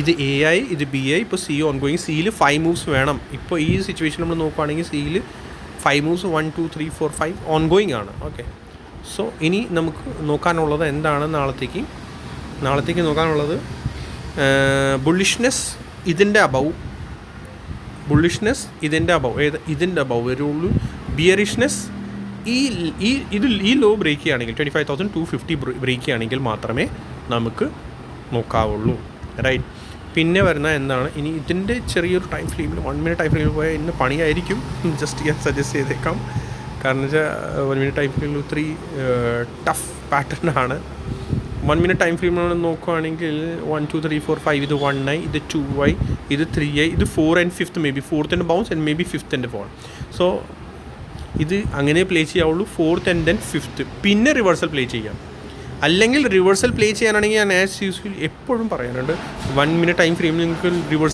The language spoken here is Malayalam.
ഇത് എ ആയി, ഇത് ബി ആയി, ഇപ്പോൾ സി ഓൺ ഗോയിങ്. സിയിൽ 5 മൂവ്സ് വേണം. ഇപ്പോൾ ഈ സിറ്റുവേഷൻ നമ്മൾ നോക്കുകയാണെങ്കിൽ സിയിൽ 5 മൂവ്സ് 1 2 3 4 5 ഓൺ ഗോയിങ് ആണ്. ഓക്കെ, സോ ഇനി നമുക്ക് നോക്കാനുള്ളത് എന്താണ് നാളത്തേക്ക് നോക്കാനുള്ളത് ബുള്ളിഷ്നെസ് ഇതിൻ്റെ അബവ്, ഇതിൻ്റെ അബവ് വരുള്ളൂ. ബിയറിഷ്നെസ് ഈ ലോ ബ്രേക്ക് ചെയ്യുകയാണെങ്കിൽ 25,250 ബ്രേക്ക് ചെയ്യുകയാണെങ്കിൽ മാത്രമേ നമുക്ക് നോക്കാവുള്ളൂ, റൈറ്റ്. പിന്നെ വരുന്ന എന്താണ് ഇനി ഇതിൻ്റെ ചെറിയൊരു ടൈം ഫ്രെയിമിൽ 1 മിനിറ്റ് ടൈം ഫ്രെയിമിൽ പോയാൽ ഇന്ന് പണിയായിരിക്കും. ജസ്റ്റ് ഞാൻ സജസ്റ്റ് ചെയ്തേക്കാം. കാരണം വെച്ചാൽ 1 മിനിറ്റ് ടൈം ഫ്രെയിമിൽ ഒത്തിരി ടഫ് പാറ്റേൺ ആണ്. 1 മിനിറ്റ് ടൈം ഫ്രെയിമിൽ നോക്കുകയാണെങ്കിൽ 1 2 3 4 5 ഇത് 1 ഇത് 2 ഇത് 3 ഇത് 4 and 5th maybe 4th bounce and maybe 5th fall. So ഇത് അങ്ങനെ play ചെയ്യാവുള്ളൂ 4th and then 5th. പിന്നെ റിവേഴ്സൽ പ്ലേ ചെയ്യാം. അല്ലെങ്കിൽ റിവേഴ്സൽ പ്ലേ ചെയ്യാനാണെങ്കിൽ ഞാൻ ആസ് യൂസ്വൽ എപ്പോഴും പറയാറുണ്ട് 1 മിനിറ്റ് ടൈം ഫ്രെയിമിൽ നിങ്ങൾക്ക് റിവേഴ്സൽ